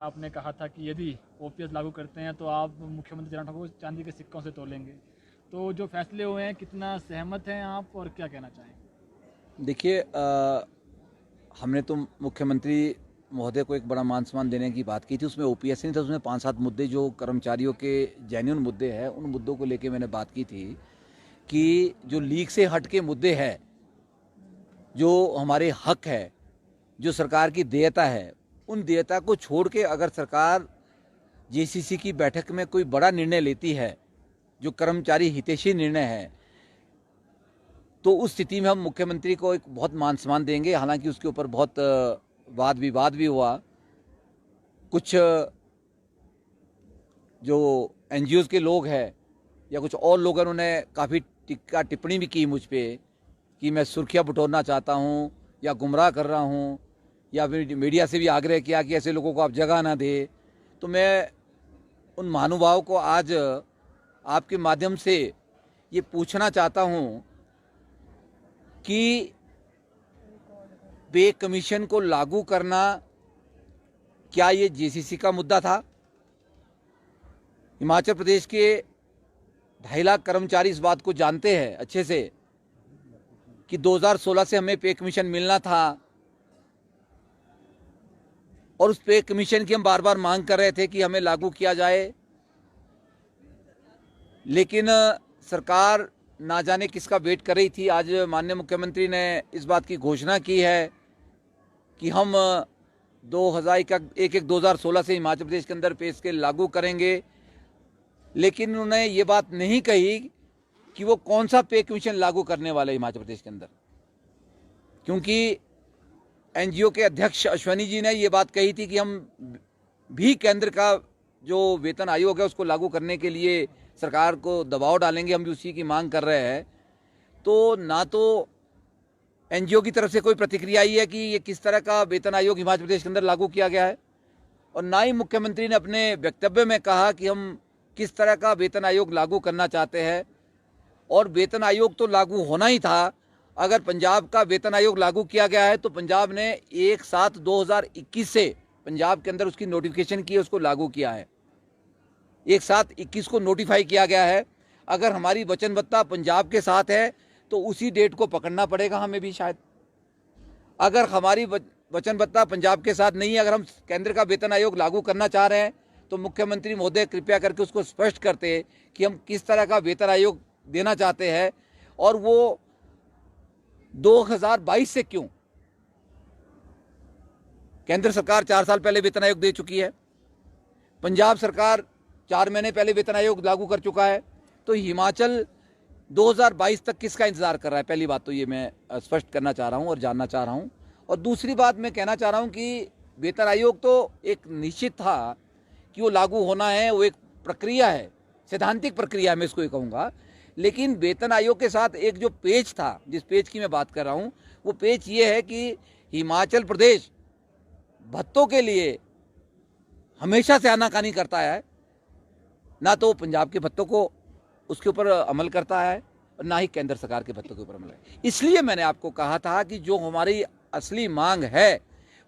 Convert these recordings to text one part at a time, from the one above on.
आपने कहा था कि यदि ओपीएस लागू करते हैं तो आप मुख्यमंत्री जयराम ठाकुर को चांदी के सिक्कों से तोलेंगे। तो जो फैसले हुए हैं कितना सहमत हैं आप और क्या कहना चाहेंगे? देखिए, हमने तो मुख्यमंत्री महोदय को एक बड़ा मान सम्मान देने की बात की थी। उसमें ओपीएस नहीं था, उसमें 5-7 मुद्दे जो कर्मचारियों के जेन्युइन मुद्दे हैं, उन मुद्दों को लेके मैंने बात की थी कि जो लीक से हट के मुद्दे हैं, जो हमारे हक है, जो सरकार की देयता है, उन देयता को छोड़ के अगर सरकार जेसीसी की बैठक में कोई बड़ा निर्णय लेती है जो कर्मचारी हितैषी निर्णय है, तो उस स्थिति में हम मुख्यमंत्री को एक बहुत मान सम्मान देंगे। हालांकि उसके ऊपर बहुत वाद विवाद भी हुआ। कुछ जो एनजीओ के लोग हैं या कुछ और लोगों ने काफ़ी टिक्का टिप्पणी भी की मुझ पे कि मैं सुर्खियाँ बटोरना चाहता हूँ या गुमराह कर रहा हूँ, या फिर मीडिया से भी आग्रह किया कि ऐसे लोगों को आप जगह ना दे। तो मैं उन महानुभाव को आज आपके माध्यम से ये पूछना चाहता हूँ कि पे कमीशन को लागू करना, क्या ये जेसीसी का मुद्दा था? हिमाचल प्रदेश के 2.5 लाख कर्मचारी इस बात को जानते हैं अच्छे से कि 2016 से हमें पे कमीशन मिलना था और उस पे कमीशन की हम बार बार मांग कर रहे थे कि हमें लागू किया जाए, लेकिन सरकार ना जाने किसका वेट कर रही थी। आज माननीय मुख्यमंत्री ने इस बात की घोषणा की है कि हम 2016 से हिमाचल प्रदेश के अंदर पे स्केल लागू करेंगे, लेकिन उन्होंने ये बात नहीं कही कि वो कौन सा पे कमीशन लागू करने वाले हिमाचल प्रदेश के अंदर। क्योंकि एनजीओ के अध्यक्ष अश्वनी जी ने ये बात कही थी कि हम भी केंद्र का जो वेतन आयोग है उसको लागू करने के लिए सरकार को दबाव डालेंगे, हम भी उसी की मांग कर रहे हैं। तो ना तो एनजीओ की तरफ से कोई प्रतिक्रिया आई है कि ये किस तरह का वेतन आयोग हिमाचल प्रदेश के अंदर लागू किया गया है, और ना ही मुख्यमंत्री ने अपने वक्तव्य में कहा कि हम किस तरह का वेतन आयोग लागू करना चाहते हैं। और वेतन आयोग तो लागू होना ही था। अगर पंजाब का वेतन आयोग लागू किया गया है तो पंजाब ने 1/7/2021 से पंजाब के अंदर उसकी नोटिफिकेशन की है, उसको लागू किया है। 1/7/21 को नोटिफाई किया गया है। अगर हमारी वचनबद्धता पंजाब के साथ है तो उसी डेट को पकड़ना पड़ेगा हमें भी शायद। अगर हमारी वचनबद्धता पंजाब के साथ नहीं है, अगर हम केंद्र का वेतन आयोग लागू करना चाह रहे हैं, तो मुख्यमंत्री महोदय कृपया करके उसको स्पष्ट करते कि हम किस तरह का वेतन आयोग देना चाहते हैं, और वो 2022 से क्यों। केंद्र सरकार 4 साल पहले वेतन आयोग दे चुकी है, पंजाब सरकार 4 महीने पहले वेतन आयोग लागू कर चुका है, तो हिमाचल 2022 तक किसका इंतजार कर रहा है? पहली बात तो ये मैं स्पष्ट करना चाह रहा हूं और जानना चाह रहा हूं। और दूसरी बात मैं कहना चाह रहा हूं कि वेतन आयोग तो एक निश्चित था कि वो लागू होना है, वो एक प्रक्रिया है, सैद्धांतिक प्रक्रिया मैं इसको ये कहूँगा। लेकिन वेतन आयोग के साथ एक जो पेज था, जिस पेज की मैं बात कर रहा हूँ, वो पेज ये है कि हिमाचल प्रदेश भत्तों के लिए हमेशा से आनाकानी करता है, ना तो पंजाब के भत्तों को उसके ऊपर अमल करता है और ना ही केंद्र सरकार के भत्तों के ऊपर अमल है। इसलिए मैंने आपको कहा था कि जो हमारी असली मांग है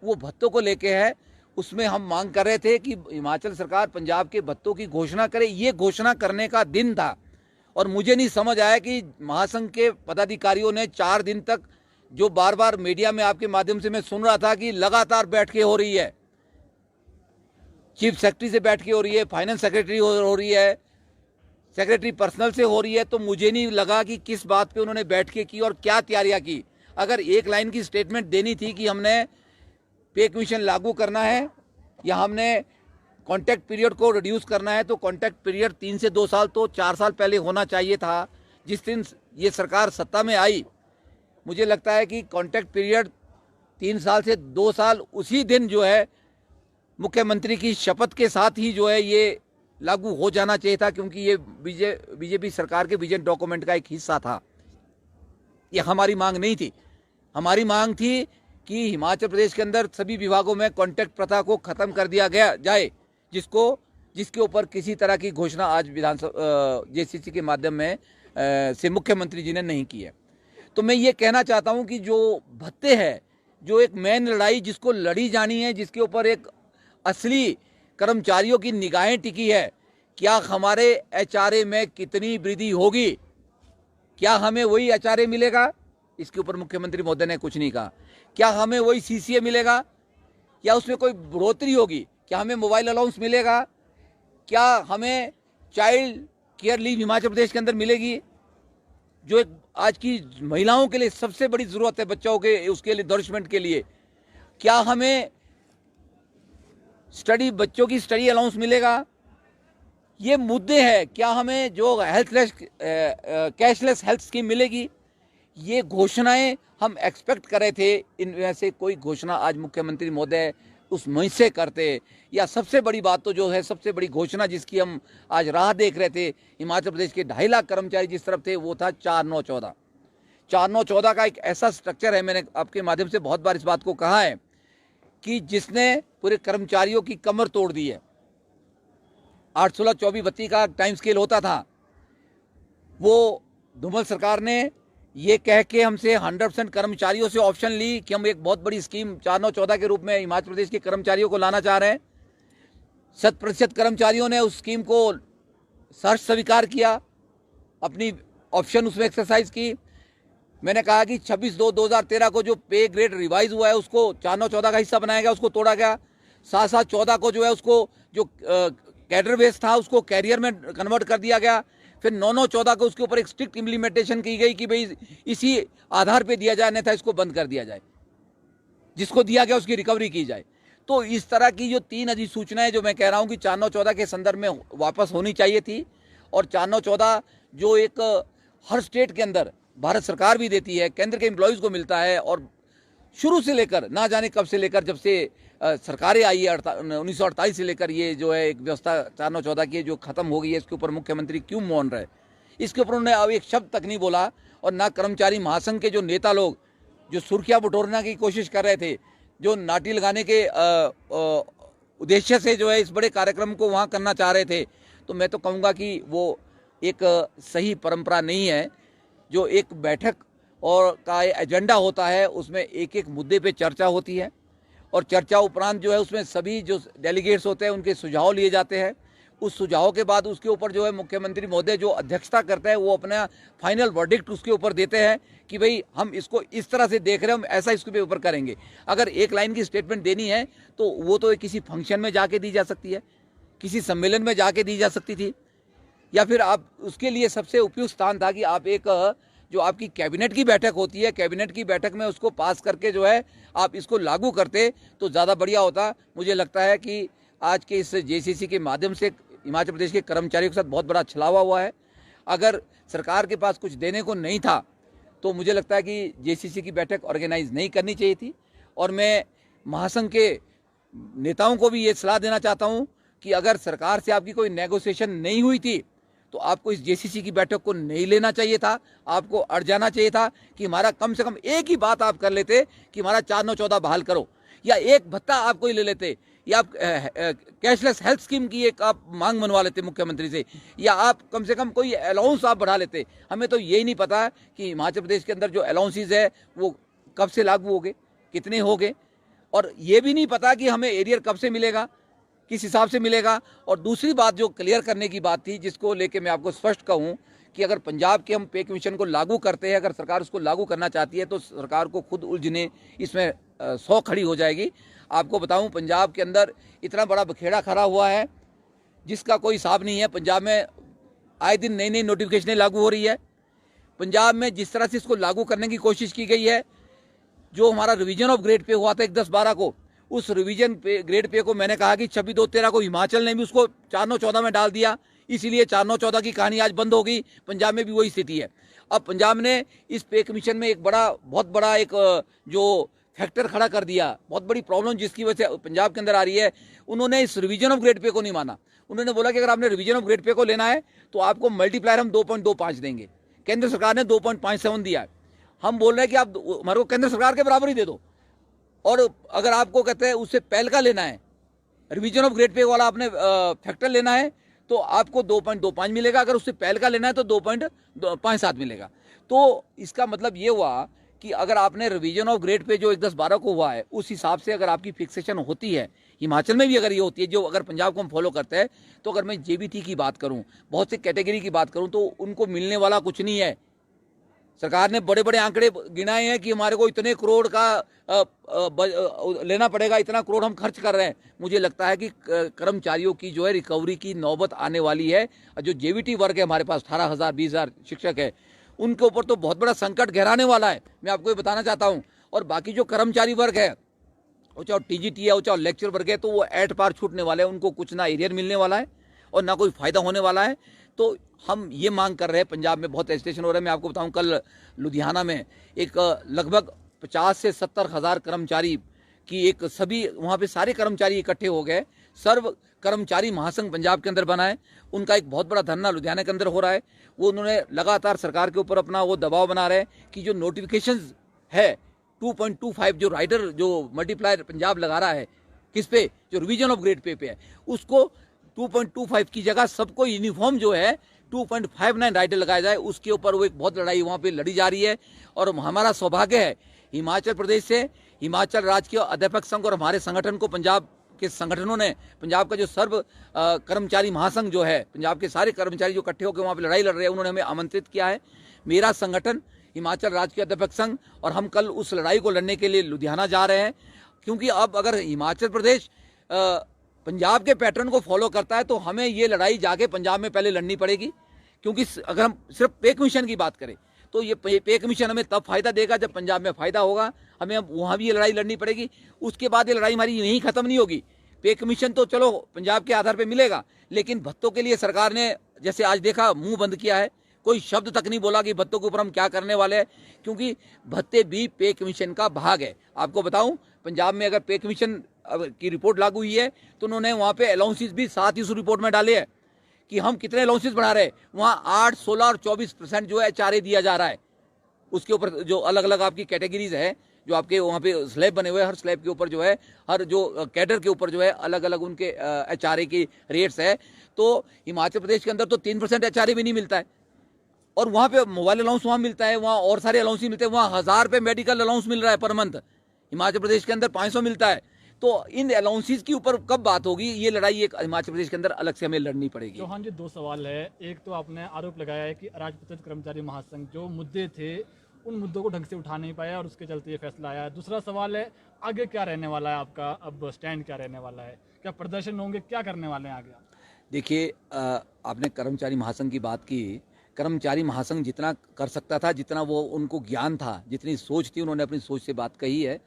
वो भत्तों को लेके है। उसमें हम मांग कर रहे थे कि हिमाचल सरकार पंजाब के भत्तों की घोषणा करे। ये घोषणा करने का दिन था, और मुझे नहीं समझ आया कि महासंघ के पदाधिकारियों ने 4 दिन तक, जो बार बार मीडिया में आपके माध्यम से मैं सुन रहा था कि लगातार बैठकें हो रही है, चीफ सेक्रेटरी से बैठकें हो रही है, फाइनेंस सेक्रेटरी हो रही है, सेक्रेटरी पर्सनल से हो रही है, तो मुझे नहीं लगा कि किस बात पे उन्होंने बैठकें की और क्या तैयारियां की। अगर एक लाइन की स्टेटमेंट देनी थी कि हमने पे कमीशन लागू करना है या हमने कॉन्ट्रैक्ट पीरियड को रिड्यूस करना है, तो कॉन्ट्रैक्ट पीरियड 3 से 2 साल तो 4 साल पहले होना चाहिए था। जिस दिन ये सरकार सत्ता में आई, मुझे लगता है कि कॉन्ट्रैक्ट पीरियड 3 साल से 2 साल उसी दिन जो है मुख्यमंत्री की शपथ के साथ ही जो है ये लागू हो जाना चाहिए था, क्योंकि ये बीजेपी सरकार के विजन डॉक्यूमेंट का एक हिस्सा था। ये हमारी मांग नहीं थी। हमारी मांग थी कि हिमाचल प्रदेश के अंदर सभी विभागों में कॉन्ट्रैक्ट प्रथा को खत्म कर दिया गया जाए, जिसके ऊपर किसी तरह की घोषणा आज विधानसभा जेसीसी के माध्यम में से मुख्यमंत्री जी ने नहीं की है। तो मैं ये कहना चाहता हूं कि जो भत्ते हैं, जो एक मेन लड़ाई जिसको लड़ी जानी है, जिसके ऊपर एक असली कर्मचारियों की निगाहें टिकी है। क्या हमारे एचआरए में कितनी वृद्धि होगी, क्या हमें वही एचआरए मिलेगा, इसके ऊपर मुख्यमंत्री महोदय ने कुछ नहीं कहा। क्या हमें वही सीसीए मिलेगा, या उसमें कोई बढ़ोतरी होगी, क्या हमें मोबाइल अलाउंस मिलेगा, क्या हमें child care leave Himachal Pradesh के अंदर मिलेगी, जो एक आज की महिलाओं के लिए सबसे बड़ी जरूरत है, बच्चों के उसके लिए नरिशमेंट के लिए। क्या हमें बच्चों की स्टडी अलाउंस मिलेगा, ये मुद्दे हैं। क्या हमें जो कैशलेस हेल्थ स्कीम मिलेगी, ये घोषणाएं हम एक्सपेक्ट कर रहे थे। इनमें से कोई घोषणा आज मुख्यमंत्री महोदय उस मंच से करते, या सबसे बड़ी बात तो जो है, सबसे बड़ी घोषणा जिसकी हम आज राह देख रहे थे, हिमाचल प्रदेश के 2.5 लाख कर्मचारी जिस तरफ थे, वो था 4914। 4914 का एक ऐसा स्ट्रक्चर है, मैंने आपके माध्यम से बहुत बार इस बात को कहा है, कि जिसने पूरे कर्मचारियों की कमर तोड़ दी है। 8-16-24 का टाइम स्केल होता था, वो धूमल सरकार ने ये कह के हमसे 100% कर्मचारियों से ऑप्शन ली कि हम एक बहुत बड़ी स्कीम 4914 के रूप में हिमाचल प्रदेश के कर्मचारियों को लाना चाह रहे हैं। 100% कर्मचारियों ने उस स्कीम को सहर्ष स्वीकार किया, अपनी ऑप्शन उसमें एक्सरसाइज की। मैंने कहा कि 26/2/2013 को जो पे ग्रेड रिवाइज हुआ है उसको 4914 का हिस्सा बनाया गया, उसको तोड़ा गया। 7/7/14 को जो है उसको जो कैडर बेस था उसको कैरियर में कन्वर्ट कर दिया गया। फिर 9/9/14 को उसके ऊपर एक स्ट्रिक्ट इम्प्लीमेंटेशन की गई कि भाई इसी आधार पे दिया जाए, नहीं था इसको बंद कर दिया जाए, जिसको दिया गया उसकी रिकवरी की जाए। तो इस तरह की जो 3 अधिसूचनाएं जो मैं कह रहा हूं कि 4914 के संदर्भ में वापस होनी चाहिए थी, और 4914 जो एक हर स्टेट के अंदर भारत सरकार भी देती है, केंद्र के एम्प्लॉयज़ को मिलता है, और शुरू से लेकर ना जाने कब से लेकर जब से सरकारें आई है 1948 से लेकर ये जो है एक व्यवस्था 4914 की जो खत्म हो गई है, इसके ऊपर मुख्यमंत्री क्यों मौन रहे, इसके ऊपर उन्होंने अब एक शब्द तक नहीं बोला। और ना कर्मचारी महासंघ के जो नेता लोग जो सुर्खियां बटोरने की कोशिश कर रहे थे, जो नाटी लगाने के उद्देश्य से जो है इस बड़े कार्यक्रम को वहाँ करना चाह रहे थे, तो मैं तो कहूँगा कि वो एक सही परंपरा नहीं है। जो एक बैठक और का एजेंडा होता है, उसमें एक एक मुद्दे पे चर्चा होती है, और चर्चा उपरांत जो है उसमें सभी जो डेलीगेट्स होते हैं उनके सुझाव लिए जाते हैं। उस सुझाव के बाद उसके ऊपर जो है मुख्यमंत्री महोदय जो अध्यक्षता करते हैं, वो अपना फाइनल वर्डिक्ट उसके ऊपर देते हैं कि भाई हम इसको इस तरह से देख रहे हैं, हम ऐसा इसके ऊपर करेंगे। अगर एक लाइन की स्टेटमेंट देनी है तो वो तो किसी फंक्शन में जाके दी जा सकती है, किसी सम्मेलन में जाके दी जा सकती थी, या फिर आप उसके लिए सबसे उपयुक्त स्थान था कि आप एक जो आपकी कैबिनेट की बैठक होती है, कैबिनेट की बैठक में उसको पास करके जो है आप इसको लागू करते तो ज़्यादा बढ़िया होता। मुझे लगता है कि आज के इस जेसीसी के माध्यम से हिमाचल प्रदेश के कर्मचारियों के साथ बहुत बड़ा छलावा हुआ है। अगर सरकार के पास कुछ देने को नहीं था तो मुझे लगता है कि जेसीसी की बैठक ऑर्गेनाइज नहीं करनी चाहिए थी। और मैं महासंघ के नेताओं को भी ये सलाह देना चाहता हूँ कि अगर सरकार से आपकी कोई नेगोशिएशन नहीं हुई थी तो आपको इस जेसीसी की बैठक को नहीं लेना चाहिए था, आपको अड़ जाना चाहिए था कि हमारा कम से कम एक ही बात आप कर लेते कि हमारा 4914 बहाल करो, या एक भत्ता आप कोई ले लेते, या आप कैशलेस हेल्थ स्कीम की एक आप मांग मनवा लेते मुख्यमंत्री से, या आप कम से कम कोई अलाउंस आप बढ़ा लेते। हमें तो यही नहीं पता कि हिमाचल प्रदेश के अंदर जो अलाउंसेज है वो कब से लागू हो गए, कितने हो गए, और ये भी नहीं पता कि हमें एरियर कब से मिलेगा, किस हिसाब से मिलेगा। और दूसरी बात जो क्लियर करने की बात थी, जिसको लेके मैं आपको स्पष्ट कहूँ कि अगर पंजाब के हम पे कमीशन को लागू करते हैं, अगर सरकार उसको लागू करना चाहती है तो सरकार को खुद उलझने इसमें 100 खड़ी हो जाएगी। आपको बताऊं, पंजाब के अंदर इतना बड़ा बखेड़ा खड़ा हुआ है जिसका कोई हिसाब नहीं है। पंजाब में आए दिन नई नई नोटिफिकेशनें लागू हो रही है। पंजाब में जिस तरह से इसको लागू करने की कोशिश की गई है, जो हमारा रिवीजन ऑफ ग्रेड पे हुआ था 1/10/12 को, उस रिवीजन पे ग्रेड पे को मैंने कहा कि 26/2/13 को हिमाचल ने भी उसको 4914 में डाल दिया, इसीलिए 4914 की कहानी आज बंद हो गई। पंजाब में भी वही स्थिति है। अब पंजाब ने इस पे कमीशन में एक बहुत बड़ा एक जो फैक्टर खड़ा कर दिया, बहुत बड़ी प्रॉब्लम जिसकी वजह से पंजाब के अंदर आ रही है। उन्होंने इस रिवीजन ऑफ ग्रेड पे को नहीं माना। उन्होंने बोला कि अगर आपने रिवीजन ऑफ ग्रेड पे को लेना है तो आपको मल्टीप्लायर हम 2.25 देंगे। केंद्र सरकार ने 2.57 दिया है। हम बोल रहे हैं कि आप हमारे को केंद्र सरकार के बराबर ही दे दो, और अगर आपको कहते हैं उससे पहल का लेना है, रिवीजन ऑफ ग्रेड पे वाला आपने फैक्टर लेना है तो आपको 2.25 मिलेगा, अगर उससे पहल का लेना है तो 2.57 मिलेगा। तो इसका मतलब ये हुआ कि अगर आपने रिवीजन ऑफ ग्रेड पे जो 1/10/12 को हुआ है उस हिसाब से अगर आपकी फिक्सेशन होती है हिमाचल में भी अगर ये होती है, जो अगर पंजाब को हम फॉलो करते हैं, तो अगर मैं जेबीटी की बात करूं, बहुत से कैटेगरी की बात करूं, तो उनको मिलने वाला कुछ नहीं है। सरकार ने बड़े बड़े आंकड़े गिनाए हैं कि हमारे को इतने करोड़ का लेना पड़ेगा, इतना करोड़ हम खर्च कर रहे हैं। मुझे लगता है कि कर्मचारियों की जो है रिकवरी की नौबत आने वाली है। जो जेबीटी वर्ग है हमारे पास 18,000 20,000 शिक्षक है, उनके ऊपर तो बहुत बड़ा संकट गहराने वाला है, मैं आपको ये बताना चाहता हूँ। और बाकी जो कर्मचारी वर्ग है, वो चाहे टीजीटी है, वो चाहे लेक्चर वर्ग है, तो वो एट पार छूटने वाले हैं। उनको कुछ ना एरियर मिलने वाला है और ना कोई फायदा होने वाला है। तो हम ये मांग कर रहे हैं, पंजाब में बहुत एजिटेशन हो रहा है। मैं आपको बताऊं, कल लुधियाना में एक लगभग 50 से 70 हज़ार कर्मचारी की एक सभी वहाँ पे सारे कर्मचारी इकट्ठे हो गए। सर्व कर्मचारी महासंघ पंजाब के अंदर बना है। उनका एक बहुत बड़ा धरना लुधियाना के अंदर हो रहा है। वो उन्होंने लगातार सरकार के ऊपर अपना वो दबाव बना रहे हैं कि जो नोटिफिकेशन है 2.25 जो राइडर जो मल्टीप्लायर पंजाब लगा रहा है, किस पे, जो रिवीजन ऑफ ग्रेड पे है, उसको 2.25 की जगह सबको यूनिफॉर्म जो है 2.59 राइडर लगाया जाए। उसके ऊपर वो एक बहुत लड़ाई वहाँ पे लड़ी जा रही है। और हमारा सौभाग्य है हिमाचल प्रदेश से हिमाचल राज्य के अध्यापक संघ और हमारे संगठन को, पंजाब के संगठनों ने, पंजाब का जो सर्व कर्मचारी महासंघ जो है, पंजाब के सारे कर्मचारी जो इकट्ठे होकर वहाँ पे लड़ाई लड़ रहे हैं, उन्होंने हमें आमंत्रित किया है। मेरा संगठन हिमाचल राज्य के अध्यापक संघ और हम कल उस लड़ाई को लड़ने के लिए लुधियाना जा रहे हैं। क्योंकि अब अगर हिमाचल प्रदेश पंजाब के पैटर्न को फॉलो करता है, तो हमें ये लड़ाई जाके पंजाब में पहले लड़नी पड़ेगी। क्योंकि अगर हम सिर्फ पे कमीशन की बात करें, तो ये पे कमीशन हमें तब फायदा देगा जब पंजाब में फायदा होगा। हमें अब वहाँ भी ये लड़ाई लड़नी पड़ेगी। उसके बाद ये लड़ाई हमारी यहीं खत्म नहीं होगी। पे कमीशन तो चलो पंजाब के आधार पर मिलेगा, लेकिन भत्तों के लिए सरकार ने, जैसे आज देखा, मुंह बंद किया है। कोई शब्द तक नहीं बोला कि भत्तों के ऊपर हम क्या करने वाले हैं, क्योंकि भत्ते भी पे कमीशन का भाग है। आपको बताऊं, पंजाब में अगर पे कमीशन की रिपोर्ट लागू हुई है, तो उन्होंने वहाँ पे अलाउंसेस भी साथ ही उस रिपोर्ट में डाले हैं कि हम कितने अलाउंसेस बढ़ा रहे हैं। वहाँ 8, 16 और 24% जो है HRA दिया जा रहा है। उसके ऊपर जो अलग अलग आपकी कैटेगरीज है, जो आपके वहाँ पे स्लैब बने हुए हैं, हर स्लैब के ऊपर जो है, हर जो कैडर के ऊपर जो है अलग अलग उनके HRA की रेट्स है। तो हिमाचल प्रदेश के अंदर तो 3% HRA भी नहीं मिलता है। और वहाँ पे मोबाइल अलाउंस वहाँ मिलता है, वहाँ और सारे अलाउंस मिलते हैं। वहाँ 1000 रुपये मेडिकल अलाउंस मिल रहा है पर मंथ। हिमाचल प्रदेश के अंदर 500 मिलता है। तो इन अलाउंसेस के ऊपर कब बात होगी, ये लड़ाई एक हिमाचल प्रदेश के अंदर अलग से हमें लड़नी पड़ेगी। चौहान जी, 2 सवाल है। एक तो आपने आरोप लगाया है कि अराजपत्रित कर्मचारी महासंघ जो मुद्दे थे, उन मुद्दों को ढंग से उठा नहीं पाया और उसके चलते ये फैसला आया। दूसरा सवाल है, आगे क्या रहने वाला है आपका, अब स्टैंड क्या रहने वाला है, क्या प्रदर्शन होंगे, क्या करने वाले हैं आगे? देखिए, आपने कर्मचारी महासंघ की बात की। कर्मचारी महासंघ जितना कर सकता था, जितना वो उनको ज्ञान था, जितनी सोच थी, उन्होंने अपनी सोच से बात कही है।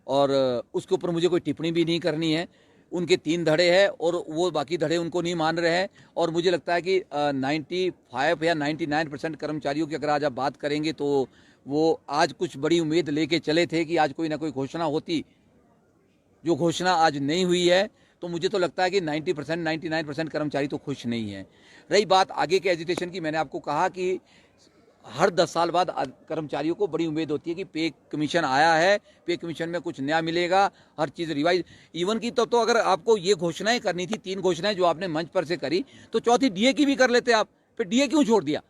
और उसके ऊपर मुझे कोई टिप्पणी भी नहीं करनी है। उनके 3 धड़े हैं और वो बाकी धड़े उनको नहीं मान रहे हैं। और मुझे लगता है कि 95 या 99% कर्मचारियों की अगर आज आप बात करेंगे, तो वो आज कुछ बड़ी उम्मीद लेके चले थे कि आज कोई ना कोई घोषणा होती। जो घोषणा आज नहीं हुई है, तो मुझे तो लगता है कि 90% 99% कर्मचारी तो खुश नहीं है। रही बात आगे के एजुटेशन की, मैंने आपको कहा कि हर 10 साल बाद कर्मचारियों को बड़ी उम्मीद होती है कि पे कमीशन आया है, पे कमीशन में कुछ नया मिलेगा, हर चीज़ रिवाइज इवन की। तो अगर आपको ये घोषणाएं करनी थी, 3 घोषणाएं जो आपने मंच पर से करी, तो चौथी डीए की भी कर लेते आप। फिर डीए क्यों छोड़ दिया?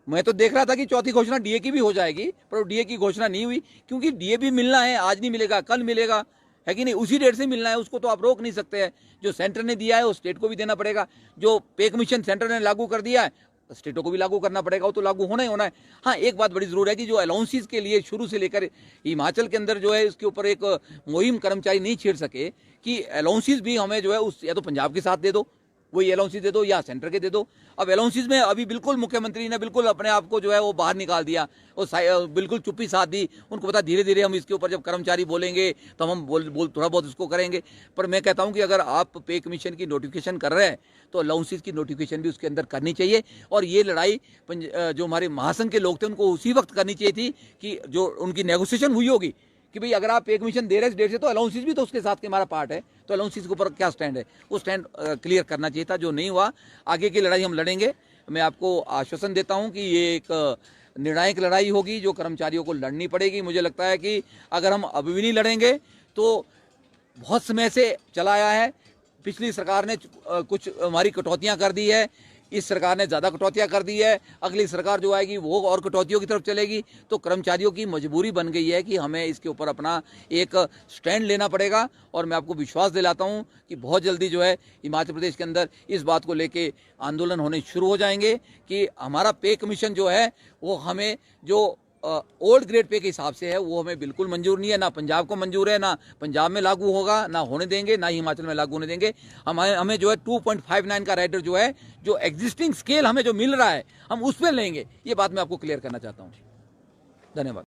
मैं तो देख रहा था कि चौथी घोषणा डीए की भी हो जाएगी, पर डीए की घोषणा नहीं हुई। क्योंकि डीए भी मिलना है, आज नहीं मिलेगा कल मिलेगा, है कि नहीं? उसी डेट से मिलना है, उसको तो आप रोक नहीं सकते हैं। जो सेंटर ने दिया है वो स्टेट को भी देना पड़ेगा। जो पे कमीशन सेंटर ने लागू कर दिया है, स्टेटों को भी लागू करना पड़ेगा। वो तो लागू होना ही होना है। हाँ, एक बात बड़ी जरूर है कि जो अलाउंसेस के लिए शुरू से लेकर हिमाचल के अंदर जो है, इसके ऊपर एक मुहिम कर्मचारी नहीं छेड़ सके कि अलाउंसेस भी हमें जो है उस या तो पंजाब के साथ दे दो, वही अलाउंसेस दे दो, या सेंटर के दे दो। अब अलाउंसेस में अभी बिल्कुल मुख्यमंत्री ने बिल्कुल अपने आप को जो है वो बाहर निकाल दिया, और बिल्कुल चुप्पी साध दी। उनको पता धीरे धीरे हम इसके ऊपर जब कर्मचारी बोलेंगे तो हम बोल थोड़ा बहुत इसको करेंगे। पर मैं कहता हूं कि अगर आप पे कमीशन की नोटिफिकेशन कर रहे हैं, तो अलाउंसेस की नोटिफिकेशन भी उसके अंदर करनी चाहिए। और ये लड़ाई जो हमारे महासंघ के लोग थे, उनको उसी वक्त करनी चाहिए थी कि जो उनकी नेगोशिएशन हुई होगी कि भाई अगर आप पे कमीशन दे रहे हैं डेट से, तो अलाउंसेस भी तो उसके साथ के हमारा पार्ट है। तो अलाउंसेस के ऊपर क्या स्टैंड है, वो स्टैंड क्लियर करना चाहिए था। जो नहीं हुआ, आगे की लड़ाई हम लड़ेंगे। मैं आपको आश्वासन देता हूं कि ये एक निर्णायक लड़ाई होगी जो कर्मचारियों को लड़नी पड़ेगी। मुझे लगता है कि अगर हम अभी भी नहीं लड़ेंगे, तो बहुत समय से चला आया है। पिछली सरकार ने कुछ हमारी कटौतियां कर दी है। इस सरकार ने ज़्यादा कटौतियाँ कर दी है, अगली सरकार जो आएगी वो और कटौतियों की तरफ चलेगी। तो कर्मचारियों की मजबूरी बन गई है कि हमें इसके ऊपर अपना एक स्टैंड लेना पड़ेगा। और मैं आपको विश्वास दिलाता हूं कि बहुत जल्दी जो है हिमाचल प्रदेश के अंदर इस बात को लेके आंदोलन होने शुरू हो जाएंगे कि हमारा पे कमीशन जो है वो हमें जो ओल्ड ग्रेड पे के हिसाब से है वो हमें बिल्कुल मंजूर नहीं है, ना पंजाब को मंजूर है, ना पंजाब में लागू होगा, ना होने देंगे, ना ही हिमाचल में लागू होने देंगे। हमें जो है 2.59 का राइडर जो है, जो एग्जिस्टिंग स्केल हमें जो मिल रहा है, हम उस पर लेंगे। ये बात मैं आपको क्लियर करना चाहता हूँ। धन्यवाद।